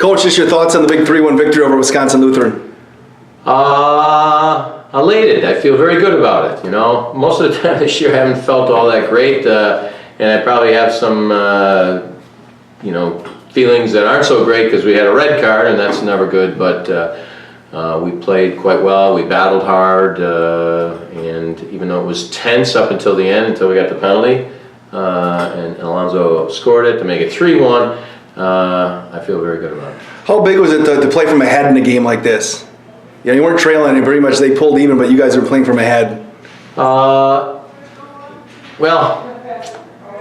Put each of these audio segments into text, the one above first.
Coach, just your thoughts on the big 3-1 victory over Wisconsin Lutheran. Elated. I feel very good about it. You know, most of the time this year I haven't felt all that great, and I probably have some, you know, feelings that aren't so great because we had a red card, and that's never good. But we played quite well. We battled hard, and even though it was tense up until the end, until we got the penalty, and Alonso scored it to make it 3-1, I feel very good about it. How big was it to play from ahead in a game like this? You know, you weren't trailing and very much they pulled even, but you guys were playing from ahead. Well,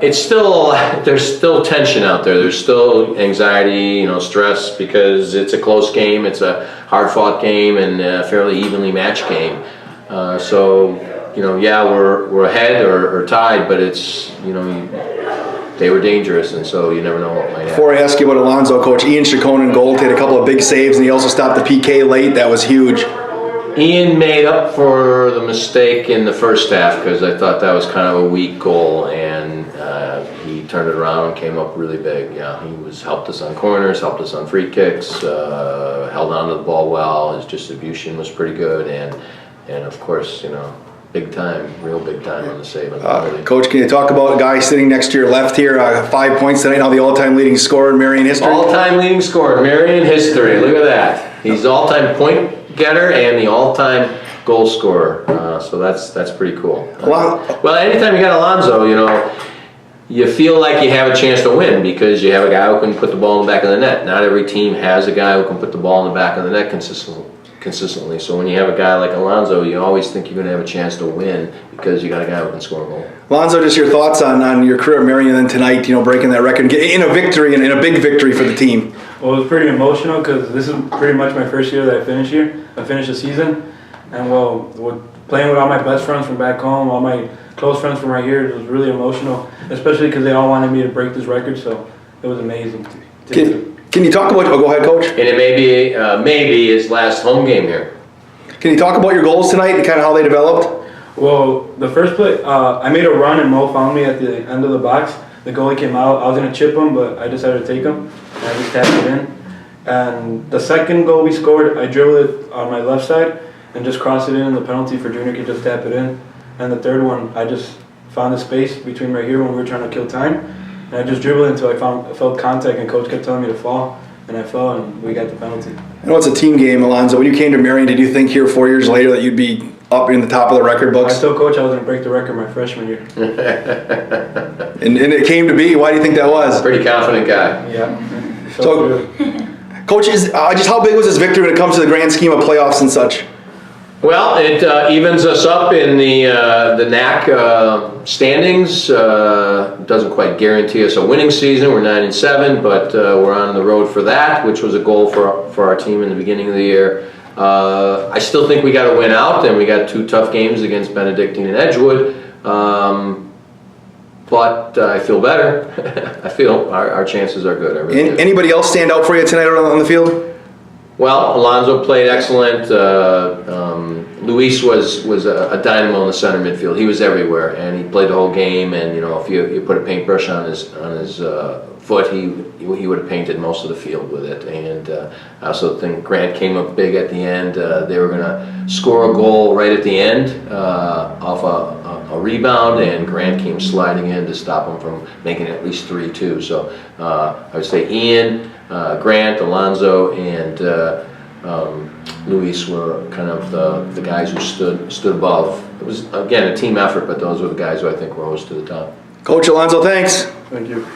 it's still, there's still tension out there. There's still anxiety, you know, stress, because it's a close game. It's a hard-fought game and a fairly evenly matched game. So, you know, yeah, we're ahead or tied, but it's, you know, they were dangerous, and so you never know what might happen. Before I ask you about Alonso, Coach, Ian Chaconin goal, had a couple of big saves, and he also stopped the PK late. That was huge. Ian made up for the mistake in the first half because I thought that was kind of a weak goal, and he turned it around and came up really big. Yeah, he helped us on corners, helped us on free kicks, held on to the ball well. His distribution was pretty good, and of course, you know, big time, real big time on the save. Coach, can you talk about a guy sitting next to your left here, 5 points tonight, now the all-time leading scorer in Marian history? All-time leading scorer in Marian history. Look at that. He's the all-time point getter and the all-time goal scorer. So that's pretty cool. Well, anytime you got Alonso, you know, you feel like you have a chance to win because you have a guy who can put the ball in the back of the net. Not every team has a guy who can put the ball in the back of the net consistently. So when you have a guy like Alonso, you always think you're going to have a chance to win because you got a guy who can score a goal. Alonso, just your thoughts on your career at Marian and tonight, you know, breaking that record in a victory and in a big victory for the team. Well, it was pretty emotional because this is pretty much my first year that I finished here. I finished the season, and playing with all my best friends from back home, all my close friends from right here, it was really emotional, especially because they all wanted me to break this record, so it was amazing. Can you talk about, go ahead, Coach. And it may be maybe his last home game here. Can you talk about your goals tonight and kind of how they developed? Well, the first play, I made a run and Mo found me at the end of the box. The goalie came out. I was going to chip him, but I decided to take him. And I just tapped it in. And the second goal we scored, I dribbled it on my left side and just crossed it in, and the penalty for Junior could just tap it in. And the third one, I just found a space between right here when we were trying to kill time. And I just dribbled until I felt contact, and Coach kept telling me to fall. And I fell, and we got the penalty. I know it's a team game, Alonso. When you came to Marian, did you think here 4 years later that you'd be up in the top of the record books? I told Coach I was going to break the record my freshman year. and it came to be. Why do you think that was? Pretty confident guy. Yeah. So Coach, just how big was this victory when it comes to the grand scheme of playoffs and such? Well, it evens us up in the NAC standings. Doesn't quite guarantee us a winning season. We're 9-7, but we're on the road for that, which was a goal for our team in the beginning of the year. I still think we got to win out, and we got 2 tough games against Benedictine and Edgewood. But I feel better. I feel our chances are good. Anybody else stand out for you tonight on the field? Well, Alonso played excellent. Luis was a dynamo in the center midfield. He was everywhere, and he played the whole game. And you know, if you put a paintbrush on his foot, he would have painted most of the field with it. And I also think Grant came up big at the end. They were going to score a goal right at the end off a rebound, and Grant came sliding in to stop him from making at least 3-2. So I would say Ian, Grant, Alonso, and Luis were kind of the guys who stood above. It was, again, a team effort, but those were the guys who I think rose to the top. Coach Alonso, thanks. Thank you.